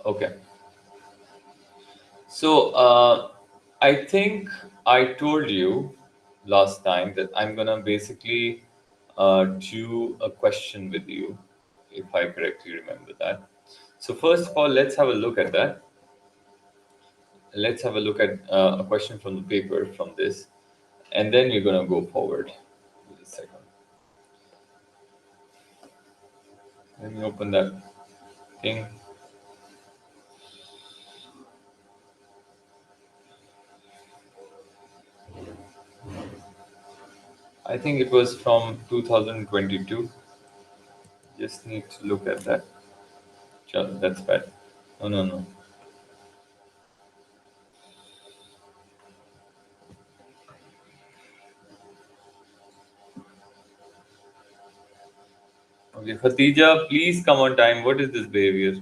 Okay. So I think I told you last time that I'm gonna basically do a question with you, if I correctly remember that. So first of all, let's have a look at that. Let's have a look at a question from the paper from this, and then we're gonna go forward. Wait a second. Let me open that thing. I think it was from 2022. Just need to look at that. Sure, that's bad. No, no, no. Okay, Khatija, please come on time. What is this behavior?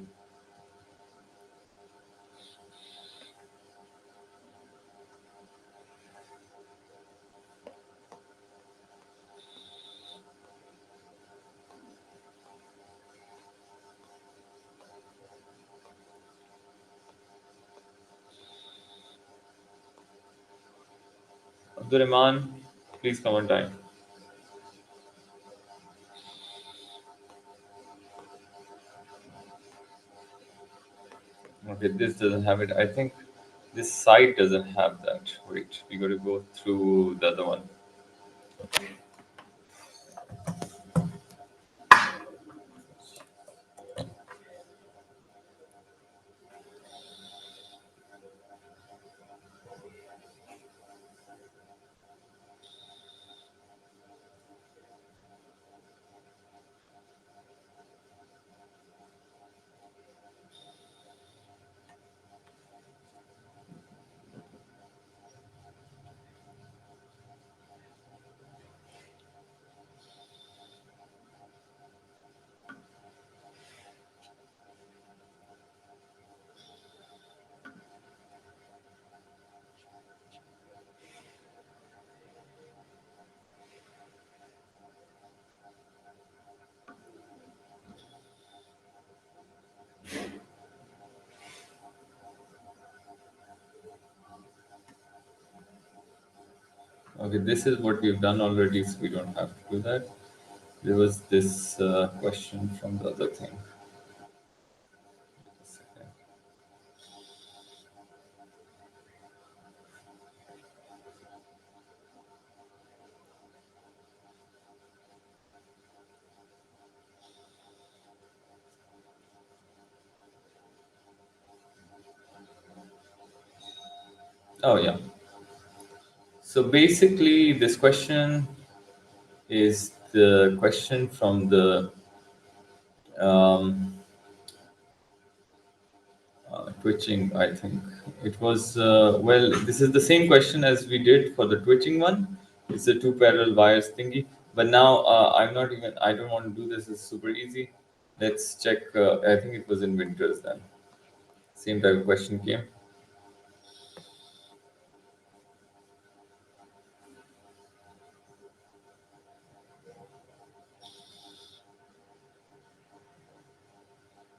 Abdurrahman, please come on time. Okay, this doesn't have it. I think this site doesn't have that. Wait, we got to go through the other one. Okay, this is what we've done already, so we don't have to do that. There was this question from the other thing. A second. Oh, yeah. So basically, this question is the question from the um, twitching, I think. It was, well, this is the same question as we did for the twitching one. It's the two parallel wires thingy. But now I'm not even, I don't want to do this. It's super easy. Let's check. I think it was in winters then. Same type of question came.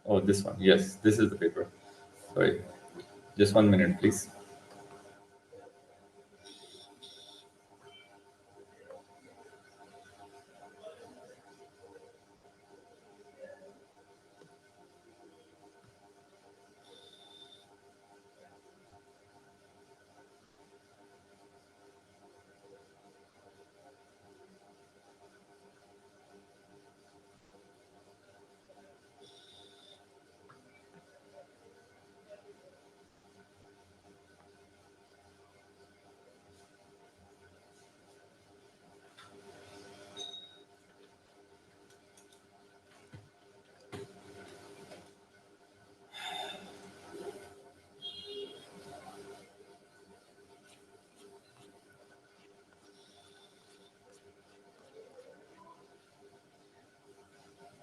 Oh, this one. Yes, this is the paper. Sorry. Just 1 minute, please.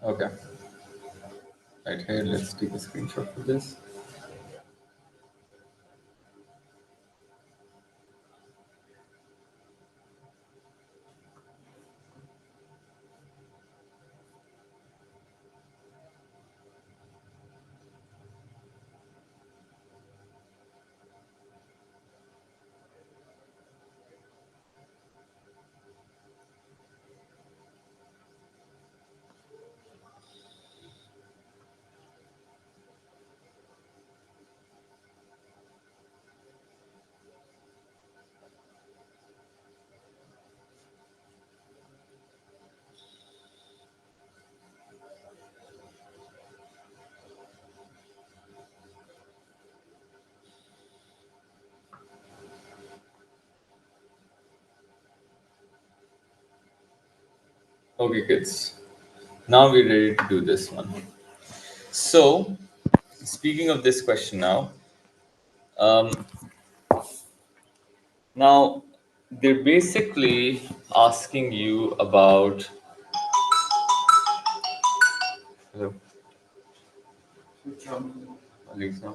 Okay. Right here, let's take a screenshot for this. Okay, kids. Now we're ready to do this one. So, speaking of this question um, now they're basically asking you about. Hello, Alexa.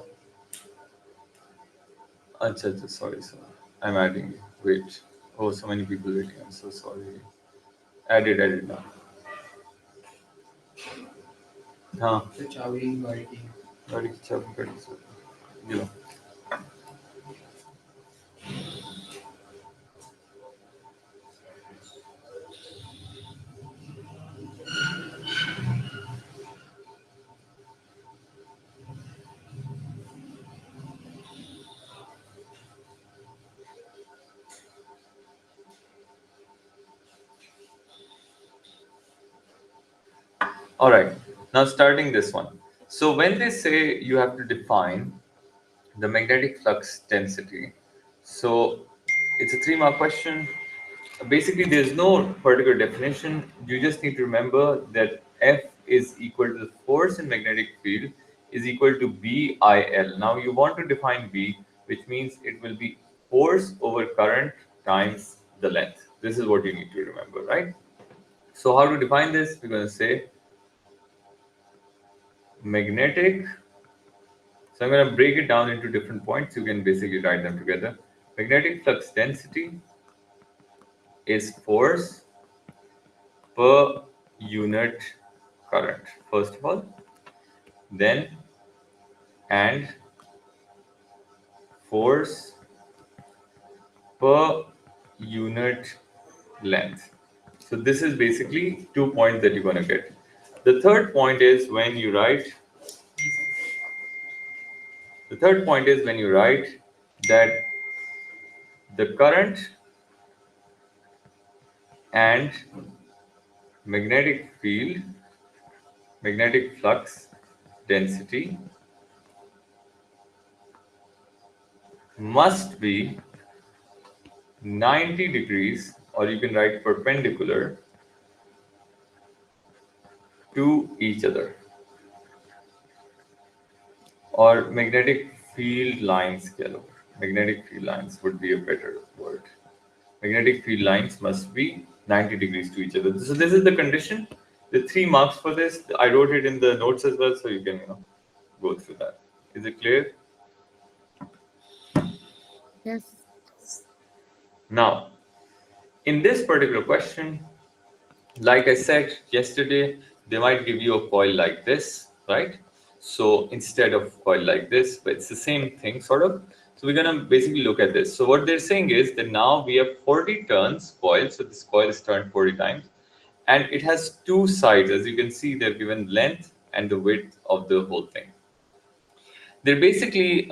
Acha, acha, sorry, sir. I'm adding you. Wait. Oh, so many people waiting. I'm so sorry. Added now. हाँ गाड़ी की चाबी गाड़ी से ये लो. All right. Now starting this one. So when they say you have to define the magnetic flux density, so it's a 3 mark question. Basically, there's no particular definition. You just need to remember that F is equal to the force in magnetic field is equal to BIL. Now you want to define B, which means it will be force over current times the length. This is what you need to remember, right? So how to define this? We're going to say magnetic. So I'm going to break it down into different points. You can basically write them together. Magnetic flux density is force per unit current, first of all, then and force per unit length. So this is basically 2 points that you're going to get. The third point is when you write, the third point is when you write that the current and magnetic field, magnetic flux density must be 90 degrees, or you can write perpendicular to each other, or magnetic field lines kya lo. Magnetic field lines would be a better word. Magnetic field lines must be 90 degrees to each other. So this is the condition. The 3 marks for this, I wrote it in the notes as well, so you can go through that. Is it clear? Yes. Now, in this particular question, like I said yesterday, they might give you a coil like this, right? So instead of coil like this, but it's the same thing sort of. So we're gonna basically look at this. So what they're saying is that now we have 40 turns coil. So this coil is turned 40 times, and it has two sides. As you can see, they're given length and the width of the whole thing. They're basically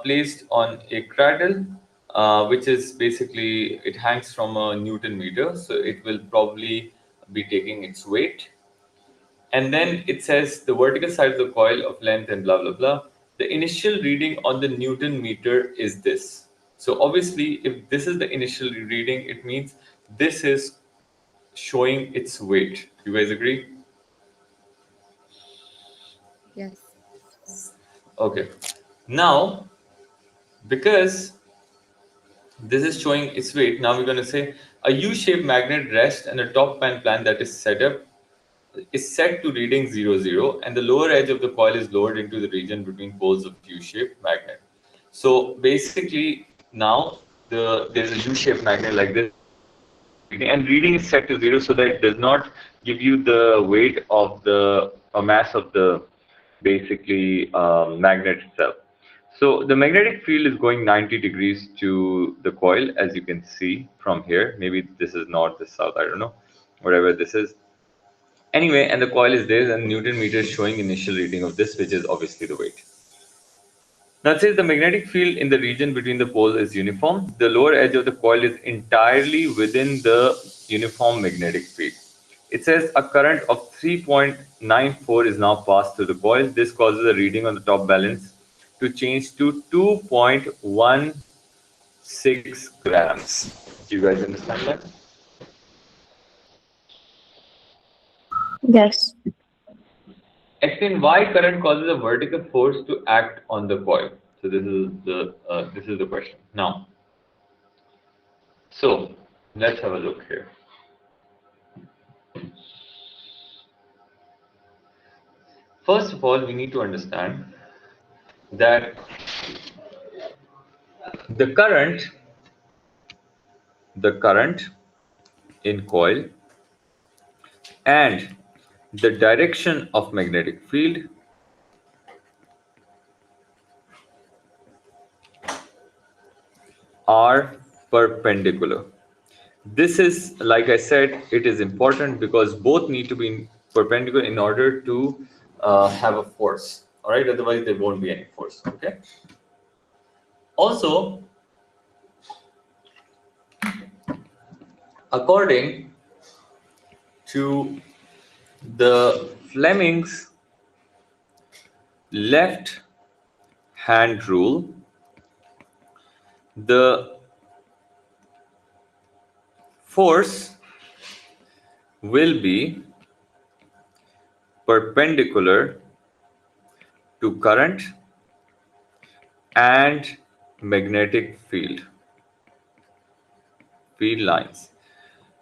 placed on a cradle, which is basically it hangs from a Newton meter, so it will probably be taking its weight. And then it says the vertical side of the coil of length and blah blah blah. The initial reading on the Newton meter is this. So obviously, if this is the initial reading, it means this is showing its weight. You guys agree? Yes. Okay. Now, because this is showing its weight. Now we're going to say a U-shaped magnet rest and a top pan plan that is set to reading 00, and the lower edge of the coil is lowered into the region between poles of U-shaped magnet. So basically now there's a U-shaped magnet like this, and reading is set to 0 so that it does not give you the weight of the mass of the basically magnet itself. So the magnetic field is going 90 degrees to the coil, as you can see from here. Maybe this is north, this south, I don't know, whatever this is. Anyway, and the coil is there, and Newton meter is showing initial reading of this, which is obviously the weight. Now it says the magnetic field in the region between the poles is uniform. The lower edge of the coil is entirely within the uniform magnetic field. It says a current of 3.94 is now passed through the coil. This causes a reading on the top balance to change to 2.16 grams. Do you guys understand that? Yes. Explain why current causes a vertical force to act on the coil. So this is the question. Now, so let's have a look here. First of all, we need to understand that the current, the current in coil and the direction of magnetic field are perpendicular. This is, like I said, it is important because both need to be perpendicular in order to have a force. All right, otherwise there won't be any force. Okay. Also, according to the Fleming's left hand rule, the force will be perpendicular to current and magnetic field lines.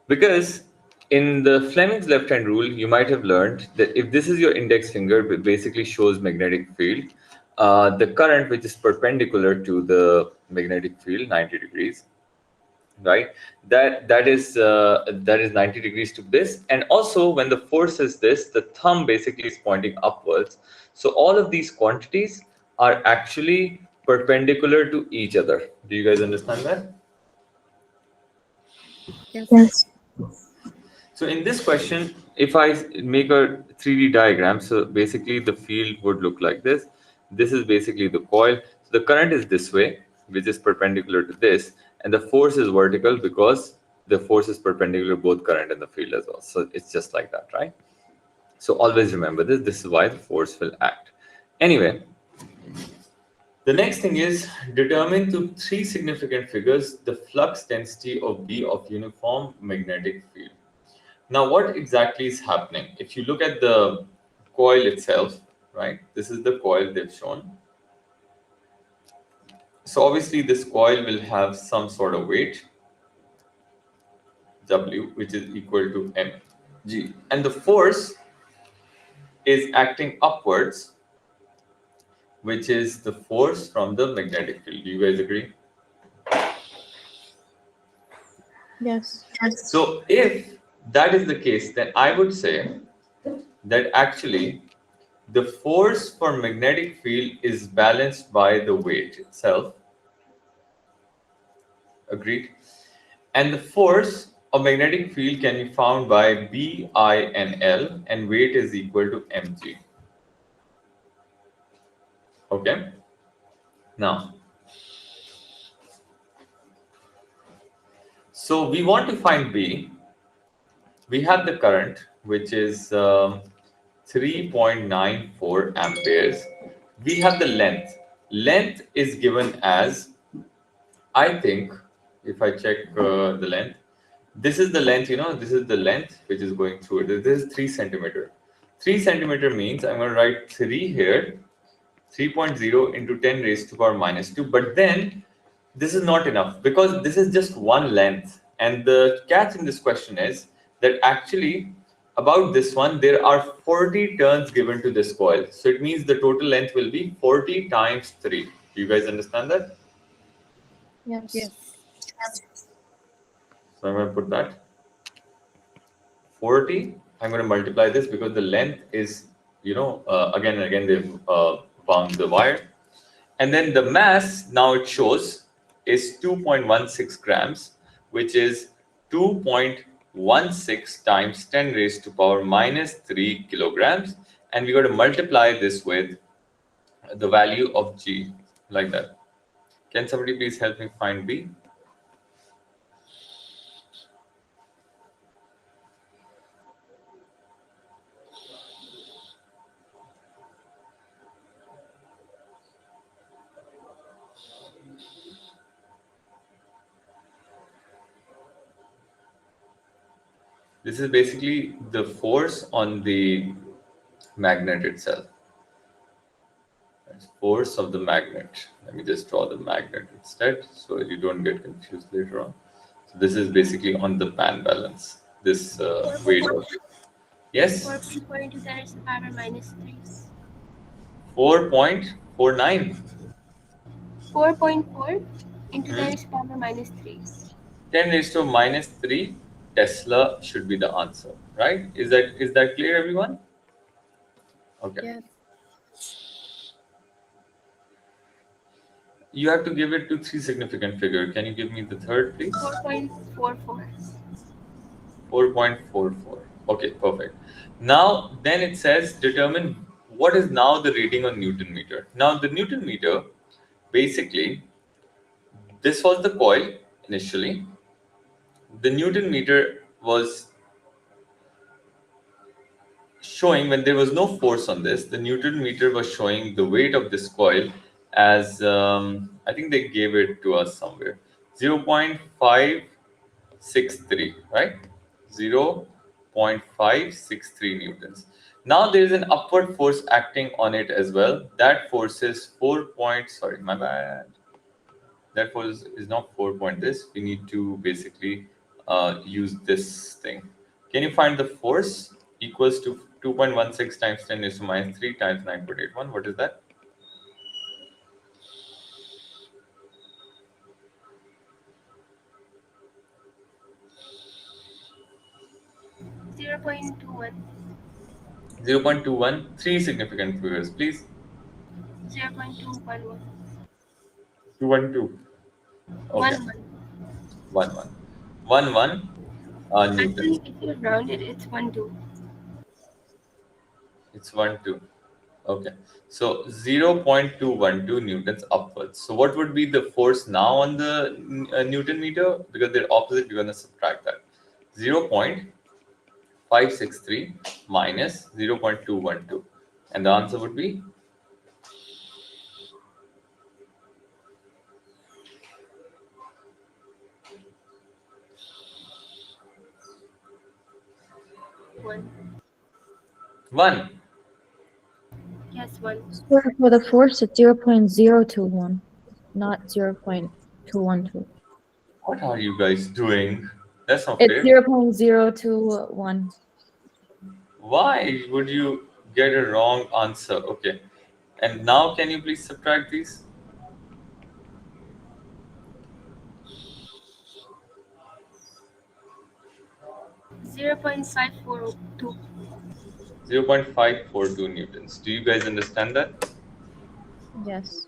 Because in the Fleming's left hand rule, you might have learned that if this is your index finger, it basically shows magnetic field. The current, which is perpendicular to the magnetic field, 90 degrees, right? That is 90 degrees to this. And also, when the force is this, the thumb basically is pointing upwards. So all of these quantities are actually perpendicular to each other. Do you guys understand that? Yes. Yes. So in this question, if I make a 3D diagram, so basically the field would look like this. This is basically the coil. So the current is this way, which is perpendicular to this, and the force is vertical because the force is perpendicular to both current and the field as well. So it's just like that, right? So always remember this. This is why the force will act. Anyway, the next thing is determine to three significant figures the flux density of B of uniform magnetic field. Now, what exactly is happening? If you look at the coil itself, right? This is the coil they've shown. So obviously this coil will have some sort of weight, W, which is equal to mg. And the force is acting upwards, which is the force from the magnetic field. Do you guys agree? Yes. So if that is the case, then I would say that actually the force for magnetic field is balanced by the weight itself. Agreed. And the force of magnetic field can be found by B, I, and L, and weight is equal to mg. Okay. Now, so we want to find B. We have the current, which is 3.94 amperes. We have the length. Length is given as, I think, if I check the length, this is the length, this is the length which is going through it. This is 3 centimeter. 3 centimeter means I'm going to write 3 here, 3.0 into 10 raised to power minus 2. But then this is not enough because this is just one length. And the catch in this question is that actually about this one, there are 40 turns given to this coil. So it means the total length will be 40 times 3. Do you guys understand that? Yes. Yes. So I'm going to put that 40. I'm going to multiply this because the length is, again and again they've wound the wire. And then the mass, now it shows, is 2.16 grams, which is 2.16 times 10 raised to power minus 3 kilograms. And we got to multiply this with the value of G, like that. Can somebody please help me find B? This is basically the force on the magnet itself. That's force of the magnet. Let me just draw the magnet instead so you don't get confused later on. So this is basically on the band balance. This weight of, yes, 4.4 into 10 raised to the power minus 3. 4.49. 4.4 into 10 Hmm? raised to the power minus 3. 10 raised to minus 3 Tesla should be the answer, right? Is that clear, everyone? Okay. Yes. You have to give it to three significant figure. Can you give me the third, please? 4.44. 4.44. Okay, perfect. Now, then it says determine what is now the reading on Newton meter. Now, the Newton meter, basically, this was the coil initially. The Newton meter was showing when there was no force on this, the Newton meter was showing the weight of this coil as, I think they gave it to us somewhere, 0.563, right? 0.563 newtons. Now there is an upward force acting on it as well. That force is 4 point, sorry, my bad. That force is not 4 point this. We need to basically use this thing. Can you find the force equals to 2.16 times 10 is to minus 3 times 9.81? What is that? 0.21. 0.21. Three significant figures, please. 0.211. 212. Okay. 11. 1 1. 1 1 newtons. Actually, if you round it, it's 12. It's 1 2. Okay. So 0.212 newtons upwards. So what would be the force now on the Newton meter? Because they're opposite, we're going to subtract that. 0.563 minus 0.212. And the answer would be 1. 1. Yes, 1. So for the force, it's 0.021, not 0.212. What are you guys doing? That's not It's fair. 0.021. Why would you get a wrong answer? Okay. And now can you please subtract these? 0.542. 0.542 newtons. Do you guys understand that? Yes.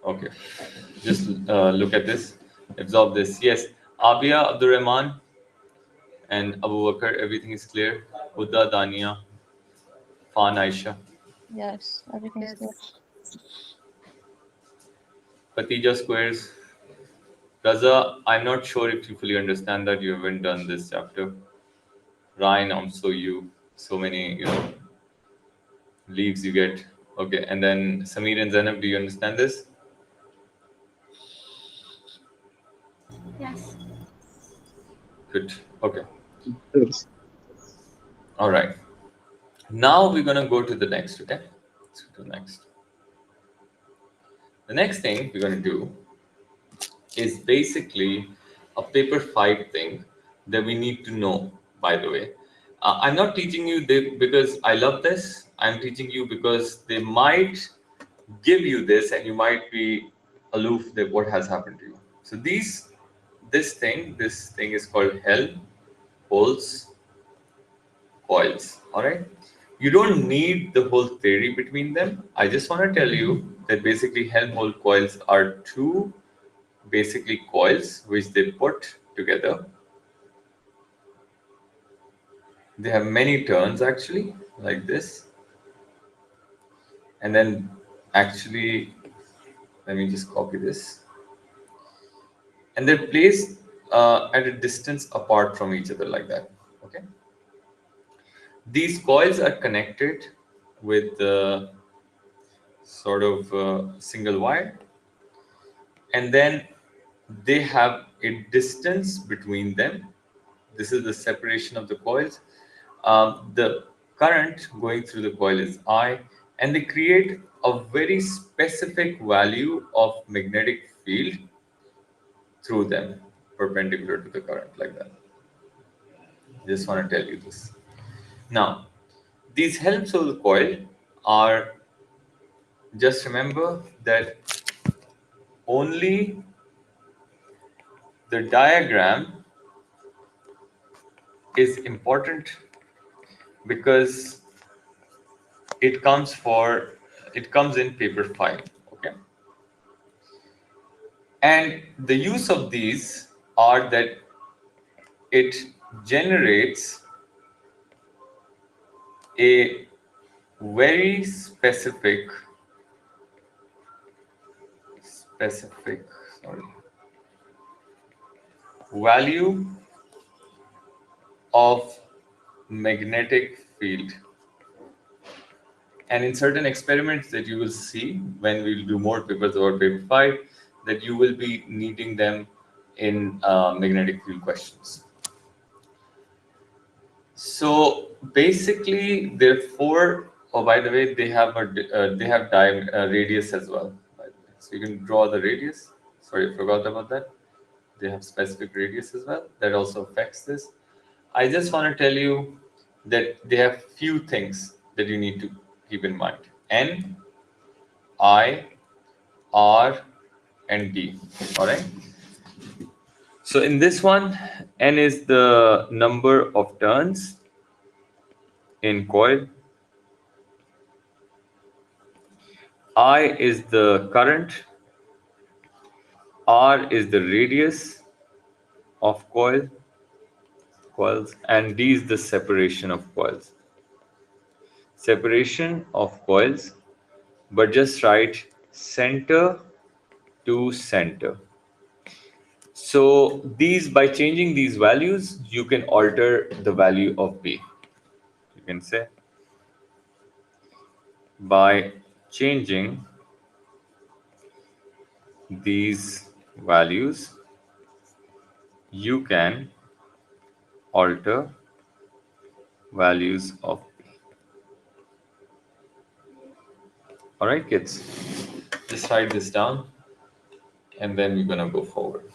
Okay. Just look at this. Absorb this. Yes. Abia, Abdurrahman, and Abu Bakr, everything is clear. Huda, Dania, Fan, Aisha. Yes, everything's Yes. good. Khatija squares. Raza, I'm not sure if you fully understand that. You haven't done this chapter. Ryan, also you. So many, leaves you get. Okay. And then Samir and Zainab, do you understand this? Yes. Good. Okay. Yes. All right. Now we're gonna go to the next. Okay. Let's go to the next. The next thing we're gonna do is basically a paper 5 thing that we need to know, by the way. I'm not teaching you because I love this. I'm teaching you because they might give you this and you might be aloof that what has happened to you. So this thing is called Helmholtz coils. All right. You don't need the whole theory between them. I just want to tell you that basically Helmholtz coils are two basically coils which they put together. They have many turns actually, like this. And then actually, let me just copy this. And they're placed at a distance apart from each other, like that. Okay. These coils are connected with sort of single wire, and then they have a distance between them. This is the separation of the coils. The current going through the coil is I, and they create a very specific value of magnetic field through them, perpendicular to the current, like that. Just want to tell you this. Now, these helps of the coil are, just remember that only the diagram is important because it comes for it comes in paper 5. Okay, and the use of these are that it generates a very specific sorry value of magnetic field. And in certain experiments that you will see when we'll do more papers about paper 5, that you will be needing them in magnetic field questions. So basically, there are four. Oh, by the way, they have radius as well. By the way, so you can draw the radius. Sorry, I forgot about that. They have specific radius as well. That also affects this. I just want to tell you that they have few things that you need to keep in mind. N, I, R, and D. All right. So in this one, N is the number of turns in coil. I is the current. R is the radius of coils, and D is the separation of coils. Separation of coils, but just write center to center. So these, by changing these values, you can alter the value of B. You can say by changing these values, you can alter values of B. All right, kids, just write this down and then we're gonna go forward.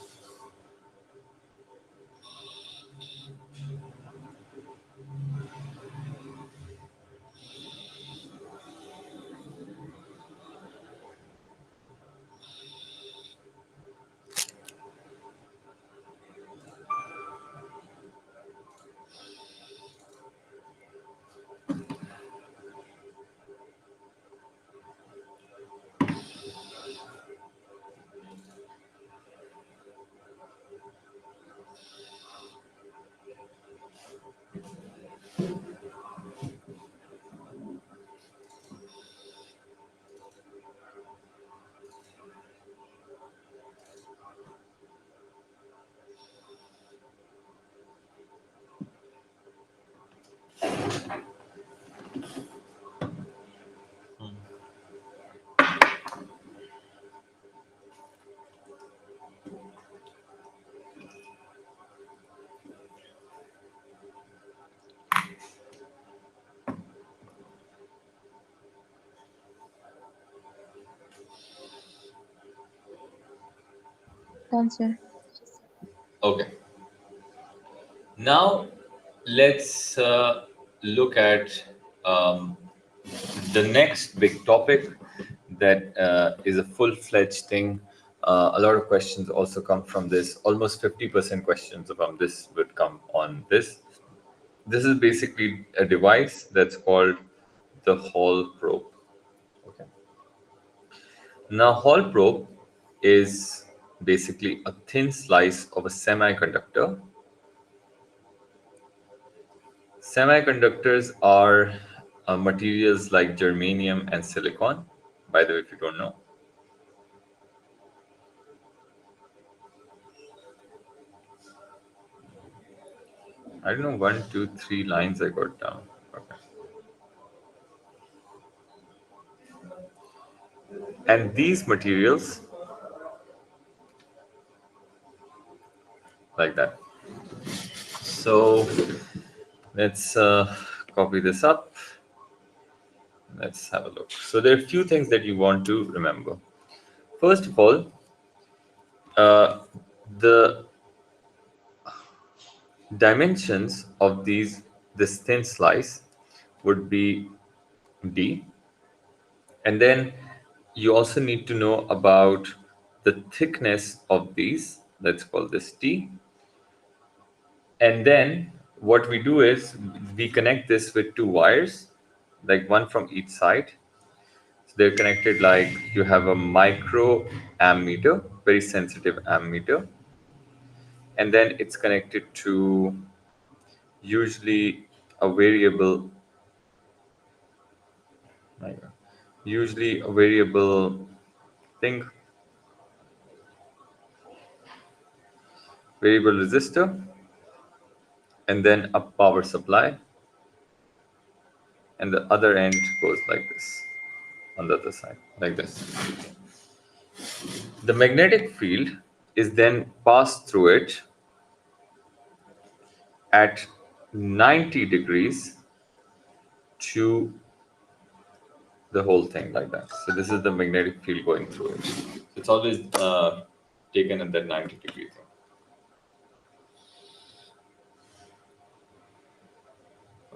Done, sir. Okay. Now let's look at the next big topic that is a full-fledged thing. A lot of questions also come from this. Almost 50% questions from this would come on this. This is basically a device that's called the Hall probe. Okay. Now, Hall probe is basically a thin slice of a semiconductor. Semiconductors are materials like germanium and silicon. By the way, if you don't know. I don't know, 1, 2, 3 lines I got down. Okay. And these materials like that. So let's copy this up. Let's have a look. So there are a few things that you want to remember. First of all, the dimensions of this thin slice would be d, and then you also need to know about the thickness of these. Let's call this t. And then what we do is we connect this with two wires, like one from each side. So they're connected like you have a micro ammeter, very sensitive ammeter, and then it's connected to usually a variable, usually a variable thing, variable resistor, and then a power supply, and the other end goes like this on the other side, like this. The magnetic field is then passed through it at 90 degrees to the whole thing, like that. So this is the magnetic field going through it. It's always taken at that 90-degree thing.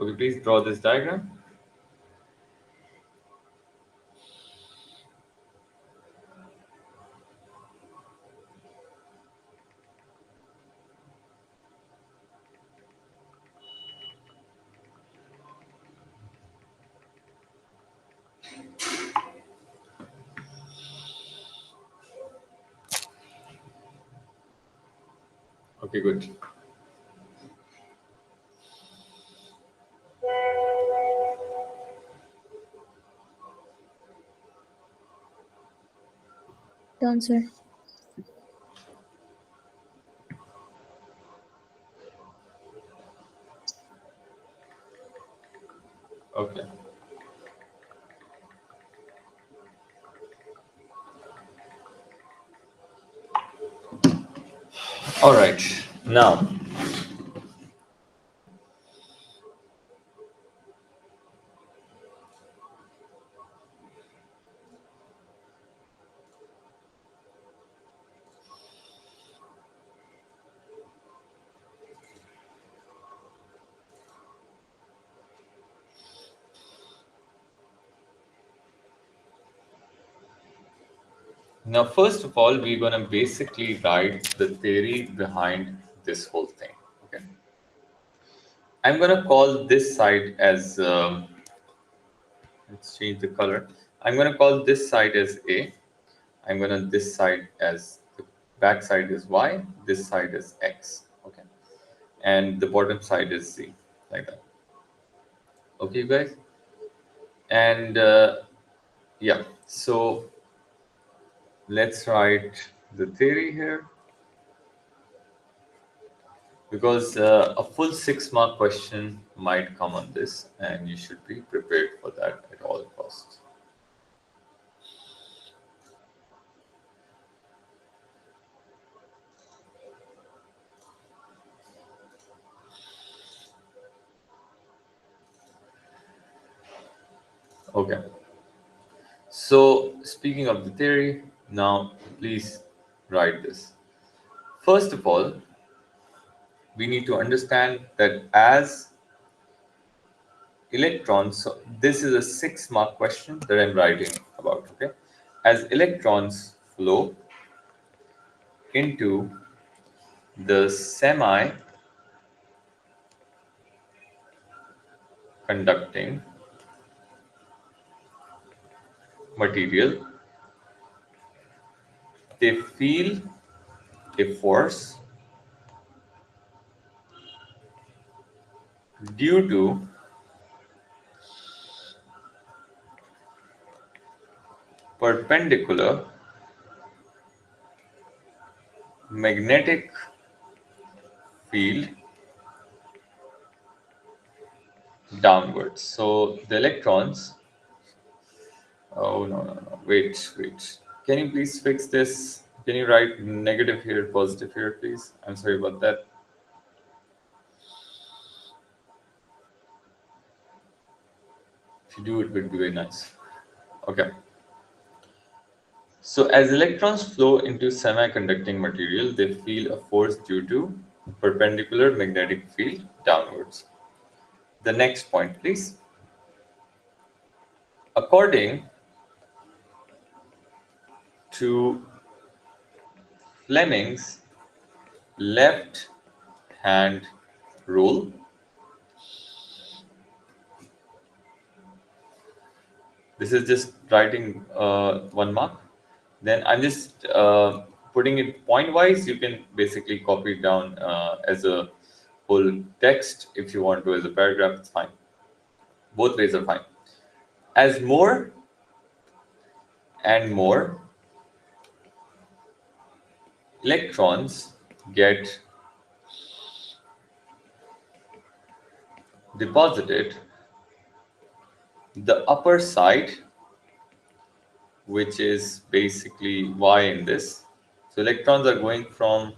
Okay, please draw this diagram. Okay, good. Done, sir. Okay. All right. Now, first of all, we're going to basically write the theory behind this whole thing. Okay. I'm going to call this side as, let's change the color. I'm going to call this side as A. I'm going to this side as, the back side is Y, this side is X. Okay. And the bottom side is Z, like that. Okay, you guys? And yeah, so let's write the theory here, because a full 6-mark question might come on this, and you should be prepared for that at all costs. Okay. So speaking of the theory, now please write this. First of all, we need to understand that as electrons, so this is a 6-mark question that I'm writing about, okay? As electrons flow into the semi-conducting material, they feel a force due to perpendicular magnetic field downwards. So the electrons, oh no, wait. Can you please fix this? Can you write negative here, positive here, please? I'm sorry about that. If you do, it would be very nice. Okay. So as electrons flow into semiconducting material, they feel a force due to perpendicular magnetic field downwards. The next point, please. According to Fleming's left hand rule, this is just writing 1 mark. Then I'm just putting it point wise. You can basically copy it down as a whole text. If you want to as a paragraph, it's fine. Both ways are fine. As more and more electrons get deposited, the upper side, which is basically Y in this. So electrons are going from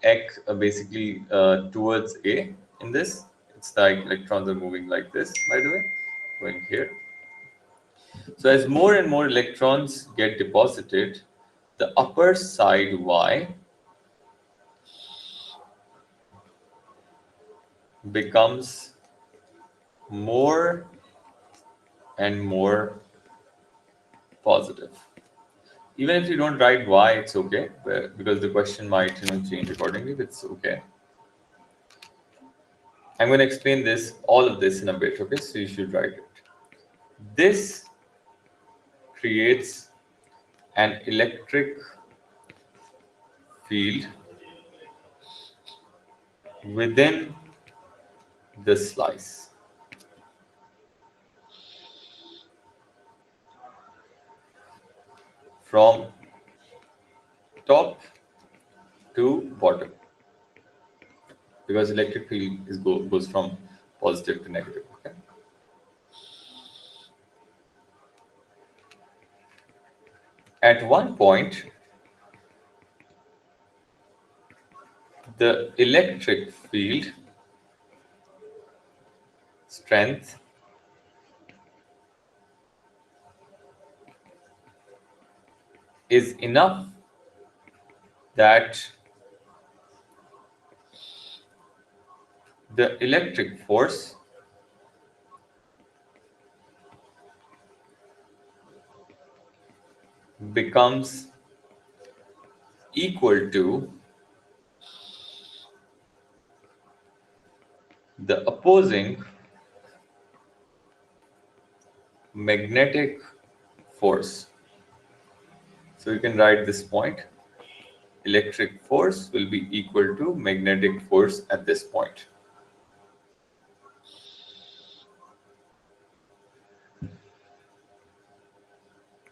X basically towards A in this. It's like electrons are moving like this, by the way, going here. So as more and more electrons get deposited, the upper side Y becomes more and more positive. Even if you don't write Y, it's okay, because the question might change accordingly. It's okay. I'm going to explain this, all of this in a bit, okay? So you should write it. This creates an electric field within the slice. From top to bottom, because electric field goes from positive to negative. Okay? At one point, the electric field strength is enough that the electric force becomes equal to the opposing magnetic force. So you can write this point. Electric force will be equal to magnetic force at this point.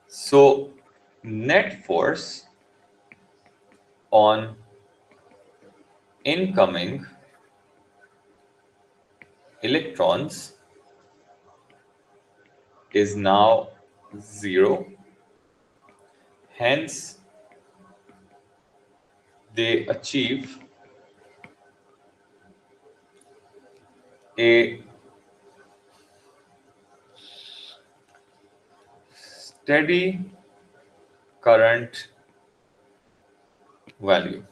So net force on incoming electrons is now 0. Hence, they achieve a steady current value.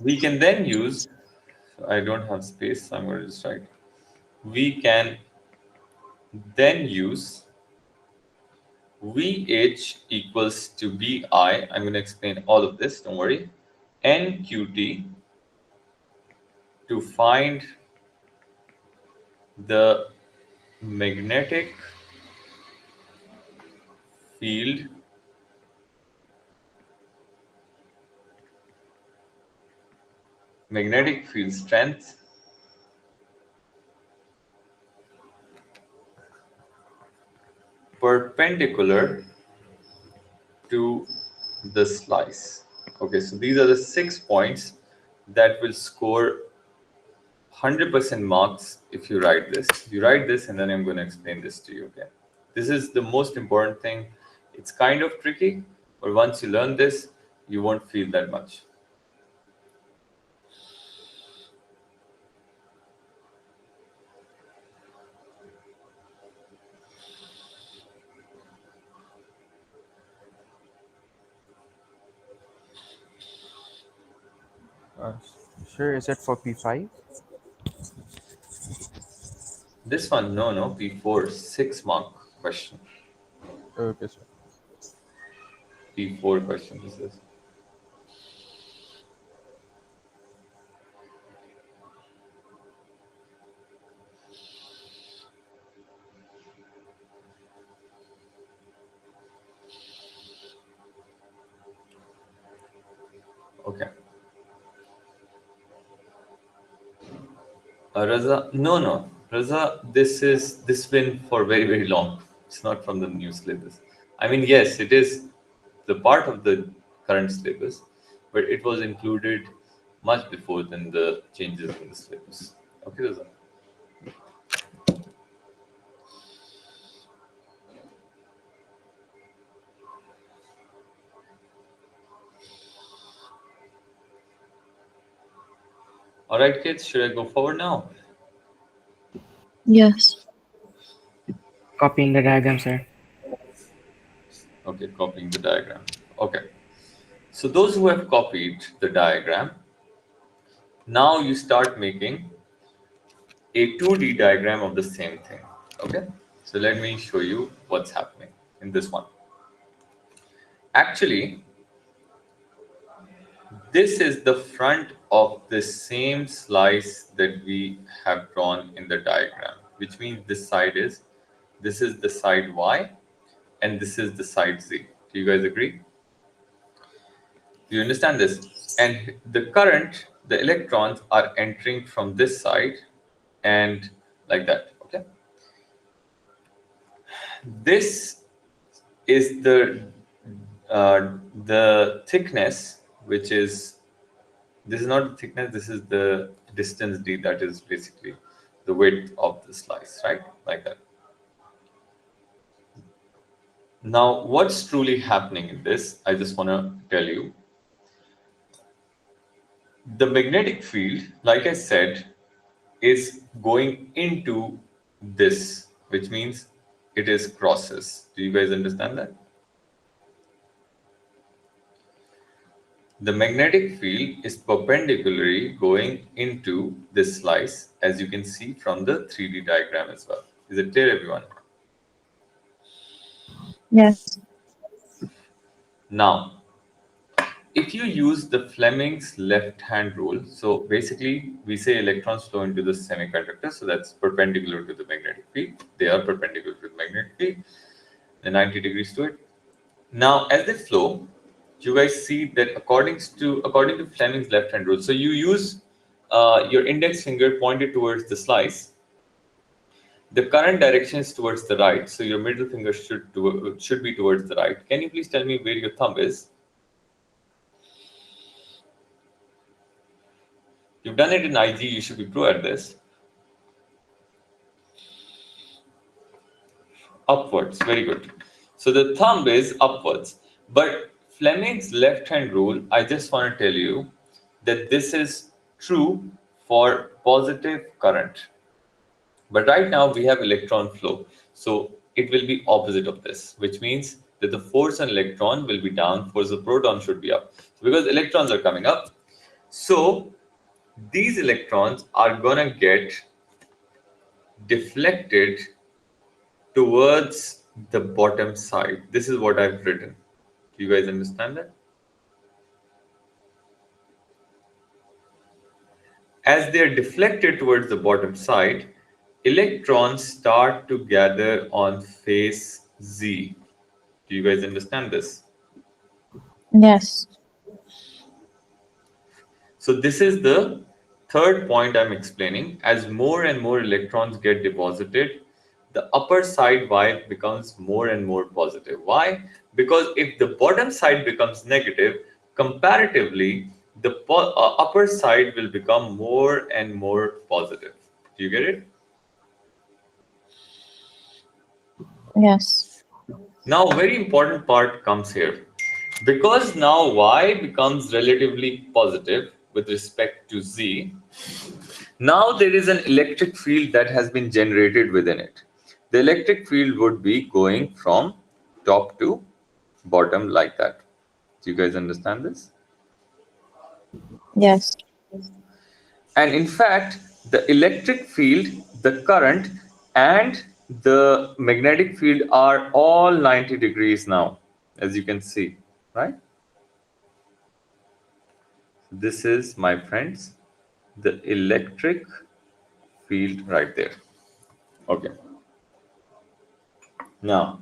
We can then use, I don't have space, so I'm going to just write. We can then use VH equals to BI. I'm going to explain all of this, don't worry. NQT to find the magnetic field strength per perpendicular to the slice. Okay, so these are the 6 points that will score 100% marks if you write this. You write this and then I'm going to explain this to you again. This is the most important thing. It's kind of tricky, but once you learn this, you won't feel that much. Uh, sure, is it for P5? This one, no, P4, 6 mark question. Okay, sir. P4 question this is. Okay. Raza, no. Raza, this been for very long. It's not from the new syllabus. I mean, yes, it is the part of the current syllabus, but it was included much before than the changes in the syllabus. Okay, Raza. All right, kids, should I go forward now? Yes. Copying the diagram, sir. Okay, copying the diagram. Okay. So those who have copied the diagram, now you start making a 2D diagram of the same thing. Okay, so let me show you what's happening in this one. Actually, this is the front of the same slice that we have drawn in the diagram, which means this is the side Y and this is the side Z. Do you guys agree? Do you understand this? And the electrons are entering from this side and like that. Okay. This is the thickness, which is this is not the thickness. This is the distance d. That is basically the width of the slice, right? Like that. Now, what's truly happening in this? I just want to tell you. The magnetic field, like I said, is going into this, which means it is crosses. Do you guys understand that? The magnetic field is perpendicularly going into this slice, as you can see from the 3D diagram as well. Is it clear, everyone? Yes. Now, if you use the Fleming's left-hand rule, so basically we say electrons flow into the semiconductor, so that's perpendicular to the magnetic field. They are perpendicular to the magnetic field, the 90 degrees to it. Now, as they flow, you guys see that according to Fleming's left-hand rule, so you use your index finger pointed towards the slice. The current direction is towards the right, so your middle finger should be towards the right. Can you please tell me where your thumb is? You've done it in IG, you should be pro at this. Upwards, very good. So the thumb is upwards. But Fleming's left-hand rule, I just want to tell you that this is true for positive current. But right now we have electron flow. So it will be opposite of this, which means that the force on electron will be down, force of proton should be up. So because electrons are coming up, so these electrons are gonna get deflected towards the bottom side. This is what I've written. Do you guys understand that? As they are deflected towards the bottom side, electrons start to gather on face Z. Do you guys understand this? Yes. So this is the third point I'm explaining. As more and more electrons get deposited the upper side Y becomes more and more positive. Why? Because if the bottom side becomes negative, comparatively, the upper side will become more and more positive. Do you get it? Yes. Now, very important part comes here. Because now Y becomes relatively positive with respect to Z, now there is an electric field that has been generated within it. The electric field would be going from top to bottom like that. Do you guys understand this? Yes. And in fact, the electric field, the current, and the magnetic field are all 90 degrees now, as you can see, right? This is, my friends, the electric field right there. Okay. Now,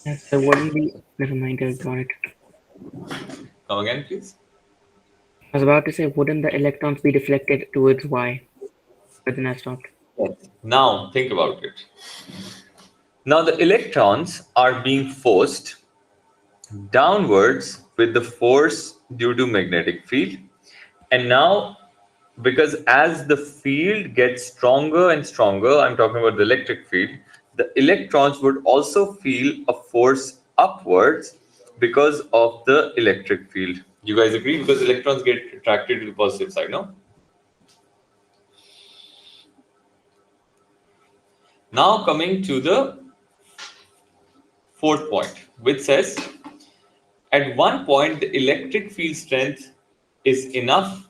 Yes, so wouldn't be the reminder, got it. come again, please. I was about to say, wouldn't the electrons be deflected towards Y? But then I stopped. Now, think about it. Now, the electrons are being forced downwards with the force due to magnetic field. And now, because as the field gets stronger and stronger, I'm talking about the electric field, the electrons would also feel a force upwards because of the electric field. You guys agree? Because electrons get attracted to the positive side, no? Now coming to the fourth point, which says at one point the electric field strength is enough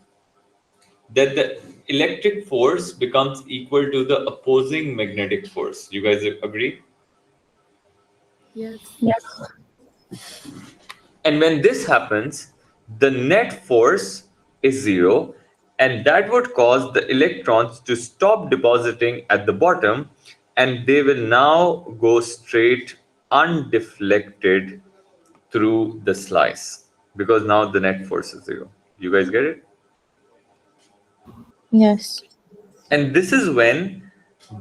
that the electric force becomes equal to the opposing magnetic force. You guys agree? Yes. Yes. And when this happens, the net force is zero, and that would cause the electrons to stop depositing at the bottom, and they will now go straight undeflected through the slice because now the net force is zero. You guys get it? Yes. And this is when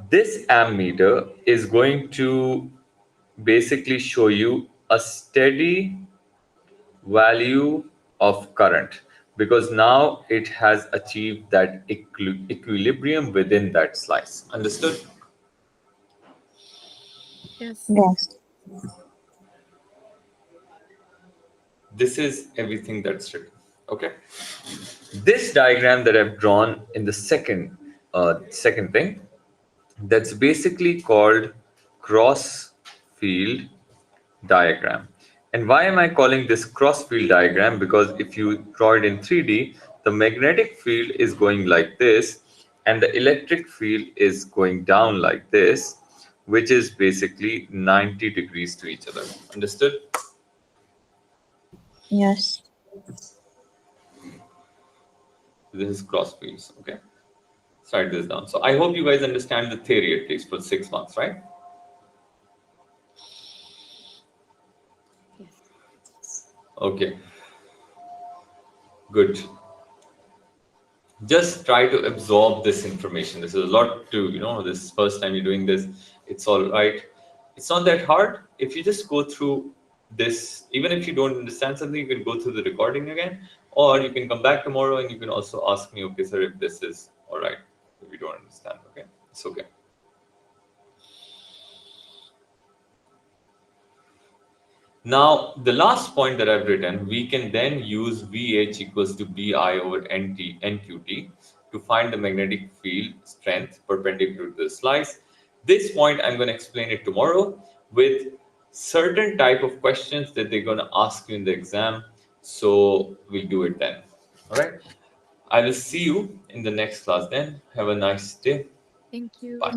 this ammeter is going to basically show you a steady value of current because now it has achieved that equilibrium within that slice. Understood? Yes. Yes. This is everything that's written. Okay. This diagram that I've drawn in the second thing, that's basically called cross field diagram. And why am I calling this cross field diagram? Because if you draw it in 3D, the magnetic field is going like this, and the electric field is going down like this, which is basically 90 degrees to each other. Understood? Yes. This is cross fields. Okay. Let's write this down. So I hope you guys understand the theory at least for 6 months, right? Yes. Okay. Good. Just try to absorb this information. This is a lot to, this first time you're doing this. It's all right. It's not that hard. If you just go through this, even if you don't understand something, you can go through the recording again, or you can come back tomorrow and you can also ask me, okay, sir, if this is all right, if you don't understand, okay? It's okay. Now, the last point that I've written, we can then use VH equals to BI over NQT to find the magnetic field strength perpendicular to the slice. This point, I'm going to explain it tomorrow with certain type of questions that they're going to ask you in the exam. So we'll do it then. All right. I will see you in the next class then. Have a nice day. Thank you. Bye.